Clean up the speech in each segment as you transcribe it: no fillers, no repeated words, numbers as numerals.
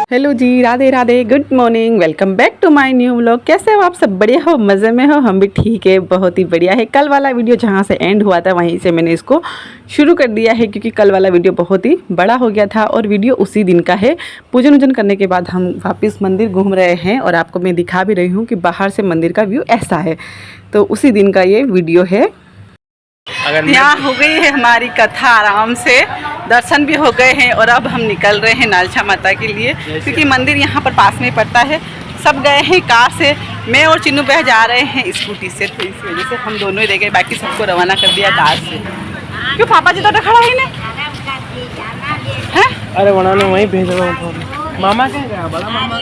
Hello जी, Radhe Radhe, good morning, welcome back to my new vlog. कैसे हो आप सब? बढ़िया हो, मज़े में हो? हम भी ठीक है, बहुत ही बढ़िया है। कल वाला वीडियो जहाँ से एंड हुआ था वहीं से मैंने इसको शुरू कर दिया है, क्योंकि कल वाला वीडियो बहुत ही बड़ा हो गया था और वीडियो उसी दिन का है। पूजन वूजन करने के बाद हम वापस मंदिर घूम रहे हैं और आपको मैं दिखा भी रही हूँ कि बाहर से मंदिर का व्यू ऐसा है। तो उसी दिन का ये वीडियो है। यहाँ हो गई है हमारी कथा, आराम से दर्शन भी हो गए हैं और अब हम निकल रहे हैं नालछा माता के लिए, क्योंकि मंदिर यहाँ पर पास में पड़ता है। सब गए हैं कार से, मैं और चिन्नू बह जा रहे हैं स्कूटी से, तो इस वजह से हम दोनों ही रह गए, बाकी सबको रवाना कर दिया कार से। क्यों पापा जी तो खड़ा है ना? अरे वहाँ ने वहीं भेज रहा हूँ। मामा क्या गया? बड़ा मामा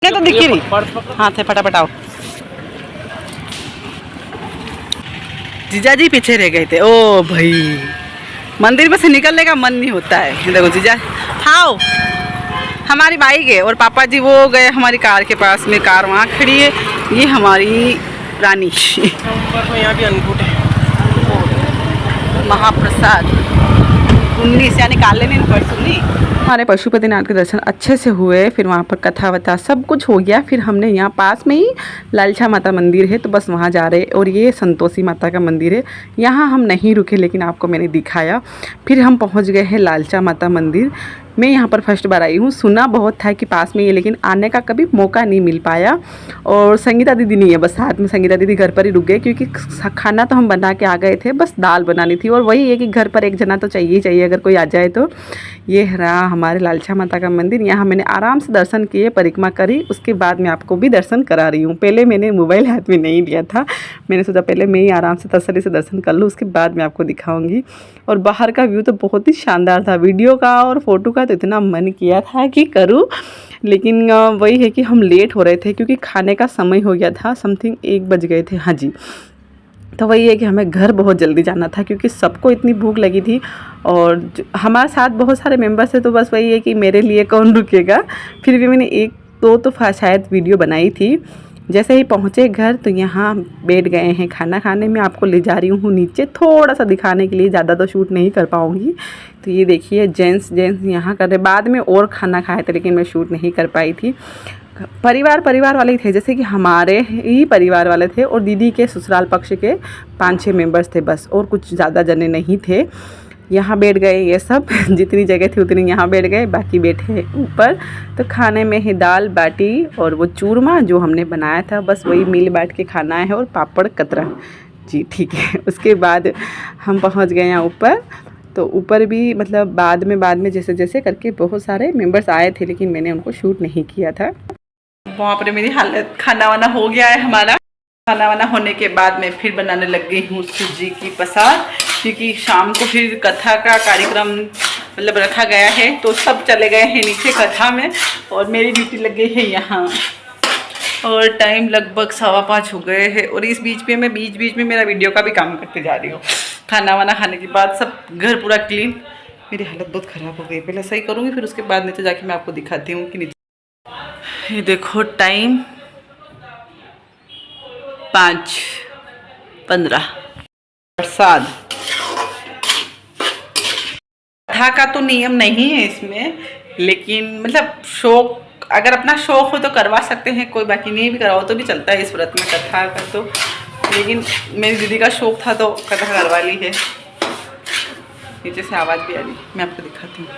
तो दिखी नहीं, हाथ है, फटाफट आओ। जीजा जी पीछे रह गए थे। ओ भाई, मंदिर में से निकलने का मन नहीं होता है। देखो जीजा, हाँ हमारी बाइक है और पापा जी वो गए हमारी कार के पास में, कार वहाँ खड़ी है। ये हमारी रानी। यहाँ भी अन्नकूट है, महाप्रसाद 19 यानी काले दिन परसों नहीं। हमारे पशुपतिनाथ के दर्शन अच्छे से हुए, फिर वहाँ पर कथा वथा सब कुछ हो गया। फिर हमने यहाँ पास में ही लालछा माता मंदिर है, तो बस वहाँ जा रहे। और ये संतोषी माता का मंदिर है, यहाँ हम नहीं रुके, लेकिन आपको मैंने दिखाया। फिर हम पहुँच गए हैं लालछा माता मंदिर। मैं यहाँ पर फर्स्ट बार आई हूँ, सुना बहुत था कि पास में ये, लेकिन आने का कभी मौका नहीं मिल पाया। और संगीता दीदी नहीं है, बस साथ में संगीता दीदी घर पर ही रुक गए, क्योंकि खाना तो हम बना के आ गए थे, बस दाल बनानी थी। और वही है कि घर पर एक जना तो चाहिए ही चाहिए अगर कोई आ जाए तो। ये रहा हमारे लालछा माता का मंदिर। यहाँ मैंने आराम से दर्शन किए, परिक्रमा करी, उसके बाद मैं आपको भी दर्शन करा रही हूँ। पहले मैंने मोबाइल हाथ में नहीं लिया था, मैंने सोचा पहले मैं ही आराम से तसल्ली से दर्शन कर लूँ, उसके बाद मैं आपको दिखाऊँगी। और बाहर का व्यू तो बहुत ही शानदार था। वीडियो का और फोटो का तो इतना मन किया था कि करूँ, लेकिन वही है कि हम लेट हो रहे थे, क्योंकि खाने का समय हो गया था, समथिंग 1 बज गए थे। हाँ जी, तो वही है कि हमें घर बहुत जल्दी जाना था, क्योंकि सबको इतनी भूख लगी थी। और हमारे साथ बहुत सारे मेंबर्स थे, तो बस वही है कि मेरे लिए कौन रुकेगा। फिर भी मैंने 1-2 तो शायद वीडियो बनाई थी। जैसे ही पहुँचे घर तो यहाँ बैठ गए हैं खाना खाने में। आपको ले जा रही हूँ नीचे थोड़ा सा दिखाने के लिए, ज़्यादा तो शूट नहीं कर पाऊँगी। तो ये देखिए जेंट्स यहाँ कर रहे। बाद में और खाना खाए थे, लेकिन मैं शूट नहीं कर पाई थी। परिवार वाले थे, जैसे कि हमारे ही परिवार वाले थे, और दीदी के ससुराल पक्ष के 5-6 मेंबर्स थे बस, और कुछ ज़्यादा जने नहीं थे। यहाँ बैठ गए ये सब, जितनी जगह थी उतनी यहाँ बैठ गए, बाकी बैठे ऊपर। तो खाने में है दाल बाटी और वो चूरमा जो हमने बनाया था, बस वही मिल बांट के खाना है, और पापड़ कतरा जी, ठीक है। उसके बाद हम पहुँच गए यहाँ ऊपर। तो ऊपर भी मतलब बाद में जैसे जैसे करके बहुत सारे मेंबर्स आए थे, लेकिन मैंने उनको शूट नहीं किया था। वहाँ पर मेरी हालत, खाना वाना हो गया है हमारा। खाना वाना होने के बाद मैं फिर बनाने लग गई हूँ सूजी की प्रसाद, क्योंकि शाम को फिर कथा का कार्यक्रम मतलब रखा गया है, तो सब चले गए हैं नीचे कथा में, और मेरी ड्यूटी लग गई है यहाँ। और टाइम लगभग 5:15 हो गए हैं, और इस बीच में मैं बीच में मेरा वीडियो का भी काम करते जा रही हूँ। खाना वाना खाने के बाद सब घर पूरा क्लीन। मेरी हालत बहुत ख़राब हो गई, पहले सही करूँगी, फिर उसके बाद नीचे जाके मैं आपको दिखाती हूँ कि नीचे। ये देखो टाइम 5:15। प्रसाद कथा का तो नियम नहीं है इसमें, लेकिन मतलब शौक, अगर अपना शौक हो तो करवा सकते हैं कोई, बाकी नहीं भी करवाओ तो भी चलता है इस व्रत में कथा का तो। लेकिन मेरी दीदी का शौक था तो कथा करवा ली है। नीचे से आवाज़ भी आ रही, मैं आपको दिखाती हूँ।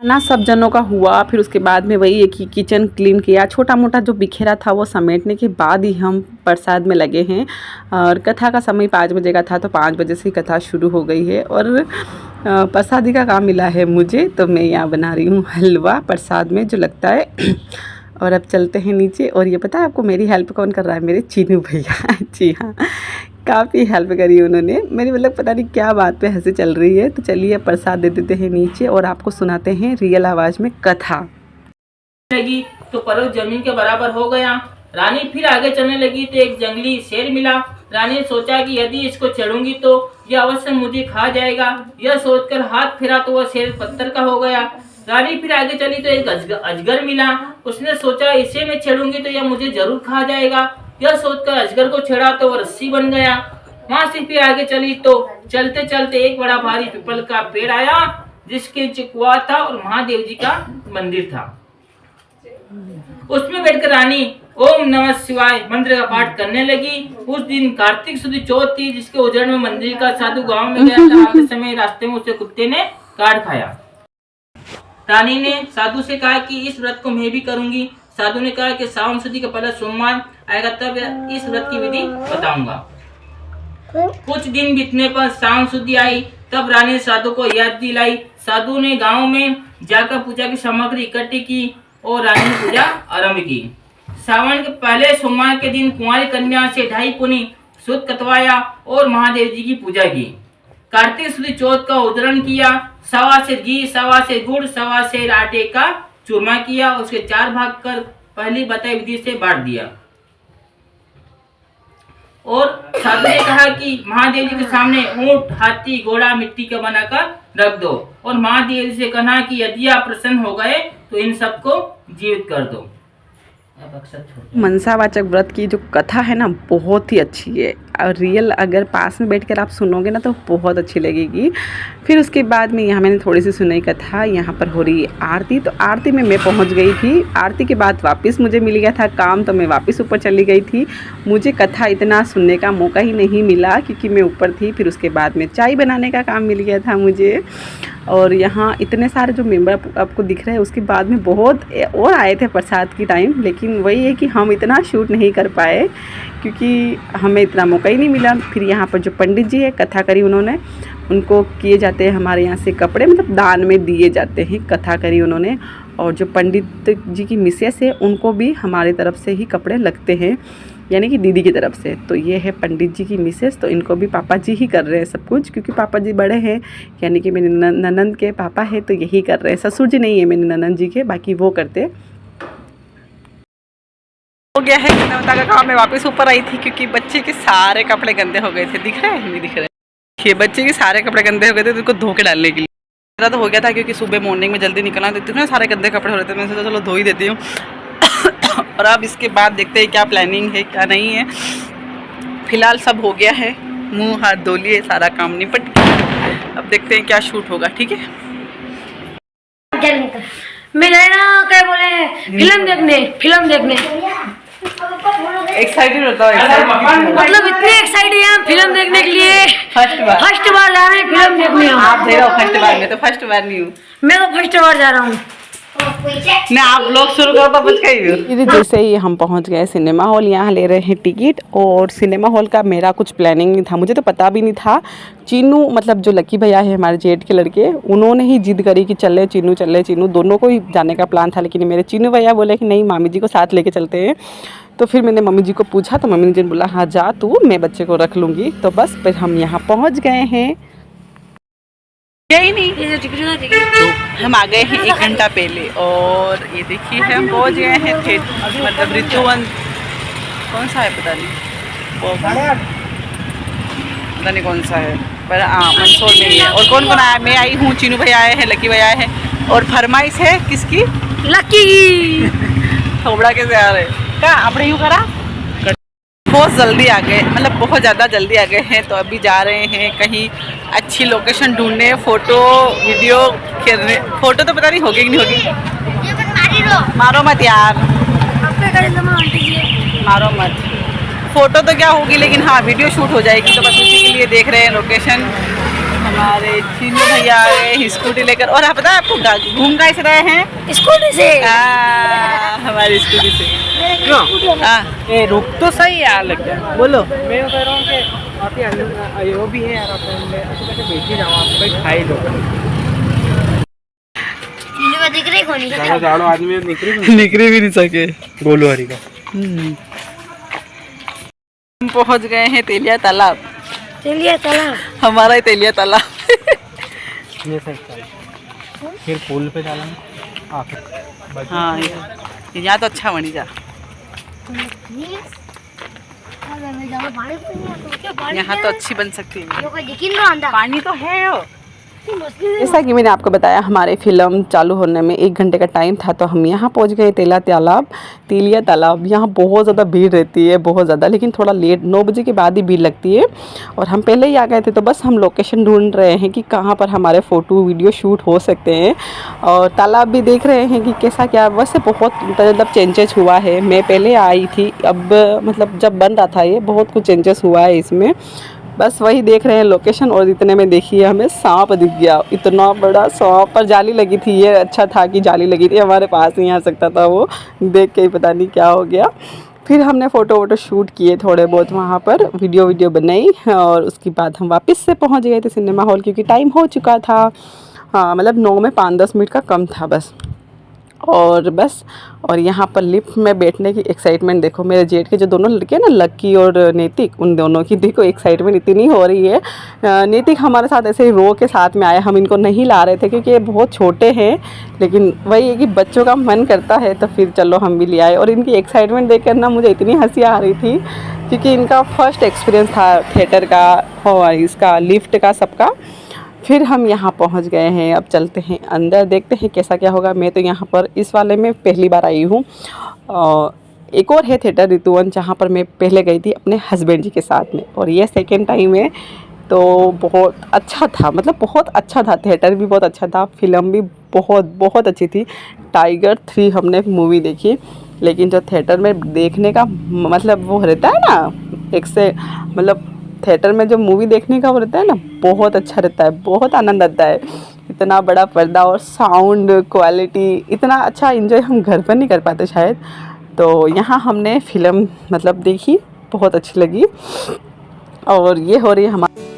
खाना सब जनों का हुआ, फिर उसके बाद में वही है कि किचन क्लीन किया, छोटा मोटा जो बिखेरा था वो समेटने के बाद ही हम प्रसाद में लगे हैं। और कथा का समय 5 बजे का था, तो 5 बजे से कथा शुरू हो गई है। और प्रसादी का काम मिला है मुझे, तो मैं यहाँ बना रही हूँ हलवा प्रसाद में जो लगता है। और अब चलते हैं नीचे। और ये पता है आपको मेरी हेल्प कौन कर रहा है? मेरे चीनू भैया। जी हाँ, काफ़ी हेल्प करी उन्होंने मेरी, मतलब पता नहीं क्या बात पे हंसी चल रही है। तो चलिए प्रसाद दे देते हैं नीचे और आपको सुनाते हैं रियल आवाज़ में कथा। लगी तो पर्वत जमीन के बराबर हो गया। रानी फिर आगे चलने लगी तो एक जंगली शेर मिला। रानी ने सोचा कि यदि इसको चढ़ूंगी तो यह अवश्य मुझे खा जाएगा। यह सोचकर हाथ फिरा तो वह शेर पत्थर का हो गया। रानी फिर आगे चली तो एक अजगर मिला। उसने सोचा इसे मैं छेड़ूंगी तो यह मुझे जरूर खा जाएगा। यह सोचकर अजगर को छेड़ा तो वह रस्सी बन गया। वहां से फिर आगे चली तो चलते चलते एक बड़ा भारी पीपल का पेड़ आया जिसके नीचे कुआं था और महादेव जी का मंदिर था। उसमें बैठकर रानी ओम नमः शिवाय मंत्र का पाठ करने लगी। उस दिन कार्तिक सुदी चौथ थी जिसके उजड़ में मंदिर का साधु गांव में गया था। आते समय रास्ते में उसे कुत्ते ने काट खाया। रानी ने साधु से कहा कि इस व्रत को मैं भी करूंगी। साधु ने कहा कि सावन सुदी का पहला सोमवार आएगा तब इस व्रत की विधि बताऊंगा। कुछ दिन बीतने पर सावन सुदी आई तब रानी ने साधु को याद दिलाई। साधु ने गांव में जाकर पूजा की सामग्री इकट्ठी की और रानी ने पूजा आरंभ की। सावन के पहले सोमवार के दिन कुंवारी कन्या से 2.5 पुनी शुद्ध कतवाया और महादेव जी की पूजा की। कार्तिक सुदी चौथ का उदरण किया। 1.25 सेर घी, 1.25 सेर गुड़, 1.25 सेर आटे का चूरमा किया। उसके 4 भाग कर पहली बताई विधि से बांट दिया। और साधु ने कहा कि महादेव जी के सामने ऊंट, हाथी, घोड़ा मिट्टी का बनाकर रख दो और महादेव जी से कहना कि यदि आप प्रसन्न हो गए तो इन सबको जीवित कर दो। मनसावाचक व्रत की जो कथा है ना बहुत ही अच्छी है और रियल अगर पास में बैठकर आप सुनोगे ना तो बहुत अच्छी लगेगी। फिर उसके बाद में यहाँ मैंने थोड़ी सी सुनाई कथा। यहाँ पर हो रही है आरती, तो आरती में मैं पहुँच गई थी। आरती के बाद वापस मुझे मिल गया था काम, तो मैं वापस ऊपर चली गई थी। मुझे कथा इतना सुनने का मौका ही नहीं मिला क्योंकि मैं ऊपर थी। फिर उसके बाद में चाय बनाने का काम मिल गया था मुझे। और यहाँ इतने सारे जो मेंबर आपको दिख रहे हैं उसके बाद में बहुत और आए थे प्रसाद की टाइम, लेकिन वही है कि हम इतना शूट नहीं कर पाए क्योंकि हमें इतना मौका ही नहीं मिला। फिर यहाँ पर जो पंडित जी है कथा करी उन्होंने, उनको किए जाते हैं हमारे यहाँ से कपड़े, मतलब दान में दिए जाते हैं, कथा करी उन्होंने। और जो पंडित जी की मिसेस है उनको भी हमारी तरफ से ही कपड़े लगते हैं, यानी कि दीदी की तरफ से। तो ये है पंडित जी की मिसेस, तो इनको भी पापा जी ही कर रहे हैं सब कुछ क्योंकि पापा जी बड़े हैं, यानी कि मेरे ननंद के पापा है तो यही कर रहे हैं। ससुर जी नहीं है मेरे ननंद जी के, बाकी वो करते। हो गया है नवता का काम। मैं वापस ऊपर आई थी क्योंकि बच्चे के सारे कपड़े गंदे हो गए थे। दिख रहे हैं नहीं दिख रहे? ये बच्चे के सारे कपड़े गंदे हो गए थे तो उनको धो के डालने के लिए। मेरा तो हो गया था क्योंकि सुबह मॉर्निंग में जल्दी निकलना देती हूँ ना, सारे गंदे कपड़े हो रहे थे। मैं सोचा चलो धो ही देती हूँ। और अब इसके बाद देखते हैं क्या प्लानिंग है क्या नहीं है। फिलहाल सब हो गया है, मुंह हाथ धो लिए, सारा काम निपट गया। अब देखते हैं क्या शूट होगा। ठीक है, मैं गए ना क्या बोले फिल्म देखने एक्साइटेड होता है। मतलब इतने एक्साइटेड हैं फिल्म देखने के लिए। फर्स्ट बार जा रहे हैं फिल्म देखने। आप दे रहे हो फर्स्ट बार, मैं तो फर्स्ट बार नहीं हूँ। मैं तो फर्स्ट बार जा रहा हूँ। ना आप लोग शुरू करो तो बच गई। जैसे ही हम पहुंच गए सिनेमा हॉल, यहाँ ले रहे हैं टिकट। और सिनेमा हॉल का मेरा कुछ प्लानिंग नहीं था, मुझे तो पता भी नहीं था। चीनू मतलब जो लकी भैया है हमारे जेठ के लड़के, उन्होंने ही जिद करी कि चले चीनू चले चीनू, दोनों को ही जाने का प्लान था। लेकिन मेरे चीनू भैया बोले कि नहीं मामी जी को साथ लेके चलते हैं। तो फिर मैंने मम्मी जी को पूछा तो मम्मी जी ने बोला हाँ जा तू, मैं बच्चे को रख लूँगी। तो बस फिर हम यहाँ पहुँच गए हैं। यही नहीं, हम आ गए हैं 1 घंटा पहले। और ये देखिए हम पहुँच गए हैं थिएटर, मतलब ऋतुवन कौन सा है पता नहीं, वो पता नहीं कौन सा है, पर हाँ मंदसौर में ही है। और कौन कौन आया? मैं आई हूँ, चीनू भैया आए हैं, लकी भैया आए हैं। और फरमाइश है किसकी? लकी थोबड़ा कैसे आ रहे क्या आपने यूँ करा? बहुत जल्दी आ गए, मतलब बहुत ज़्यादा जल्दी आ गए हैं। तो अभी जा रहे हैं कहीं अच्छी लोकेशन ढूंढने, फ़ोटो वीडियो खेलने। फ़ोटो तो पता नहीं होगी कि नहीं होगी, मारो मत यार, मारो मत। फ़ोटो तो क्या होगी लेकिन हाँ वीडियो शूट हो जाएगी। तो बस उसी के लिए देख रहे हैं लोकेशन। हमारे चीनू भैया आ गए स्कूटी लेकर। और आप पता है आपको घूम कैसे रहे हैं? स्कूटी से। हमारी स्कूटी से। ए रुक तो सही यार, लग गया बोलो। मैं कह रहा हूँ कि आप वो भी है यार, आप भेज ही जाओ, आप भाई खाई लो। दिख रही कौन? जाड़ो आदमी निकली भी नहीं सके। गोलू हरी का हम पहुंच गए हैं तेलिया तालाब। चलिए तालाब। हमारा ही तेलिया तालाब। ये साइड का फिर पुल पे डालेंगे। हाँ यहाँ तो अच्छा बनी जा। यहाँ तो अच्छी बन सकती है। पानी तो है हो। जैसा कि मैंने आपको बताया हमारे फिल्म चालू होने में 1 घंटे का टाइम था, तो हम यहाँ पहुँच गए तेलिया तालाब। यहाँ बहुत ज़्यादा भीड़ रहती है, बहुत ज़्यादा, लेकिन थोड़ा लेट 9 बजे के बाद ही भीड़ लगती है। और हम पहले ही आ गए थे, तो बस हम लोकेशन ढूंढ रहे हैं कि कहाँ पर हमारे फ़ोटो वीडियो शूट हो सकते हैं। और तालाब भी देख रहे हैं कि कैसा क्या। वैसे बहुत मतलब चेंजेस हुआ है। मैं पहले आई थी, अब मतलब जब बन रहा था ये, बहुत कुछ चेंजेस हुआ है इसमें। बस वही देख रहे हैं लोकेशन। और इतने में देखिए हमें सांप दिख गया, इतना बड़ा सांप। पर जाली लगी थी, ये अच्छा था कि जाली लगी थी, हमारे पास नहीं आ सकता था वो। देख के ही पता नहीं क्या हो गया। फिर हमने फ़ोटो वोटो शूट किए थोड़े बहुत वहाँ पर, वीडियो बनाई। और उसके बाद हम वापस से पहुँच गए थे सिनेमा हॉल, क्योंकि टाइम हो चुका था। हाँ मतलब 9 में 5-10 मिनट का कम था बस। और बस, और यहाँ पर लिफ्ट में बैठने की एक्साइटमेंट देखो। मेरे जेठ के जो दोनों लड़के हैं ना, लक्की और नैतिक, उन दोनों की देखो एक्साइटमेंट इतनी हो रही है। नैतिक हमारे साथ ऐसे ही रो के साथ में आए, हम इनको नहीं ला रहे थे क्योंकि ये बहुत छोटे हैं। लेकिन वही है कि बच्चों का मन करता है, तो फिर चलो हम भी ले आए। और इनकी एक्साइटमेंट देख कर ना मुझे इतनी हंसी आ रही थी, क्योंकि इनका फर्स्ट एक्सपीरियंस था थिएटर का और इसका, लिफ्ट का, सबका। फिर हम यहाँ पहुँच गए हैं। अब चलते हैं अंदर, देखते हैं कैसा क्या होगा। मैं तो यहाँ पर इस वाले में पहली बार आई हूँ। एक और है थिएटर ऋतुवन, जहाँ पर मैं पहले गई थी अपने हस्बैंड जी के साथ में, और ये सेकेंड टाइम है। तो बहुत अच्छा था, मतलब बहुत अच्छा था। थिएटर भी बहुत अच्छा था, फिल्म भी बहुत अच्छी थी। टाइगर 3 हमने मूवी देखी, लेकिन जो थिएटर में देखने का मतलब वो रहता है ना, एक से मतलब थिएटर में जो मूवी देखने का वो रहता है ना, बहुत अच्छा रहता है, बहुत आनंद आता है। इतना बड़ा पर्दा और साउंड क्वालिटी, इतना अच्छा एंजॉय हम घर पर नहीं कर पाते शायद। तो यहाँ हमने फिल्म मतलब देखी, बहुत अच्छी लगी। और ये हो रही है हमारी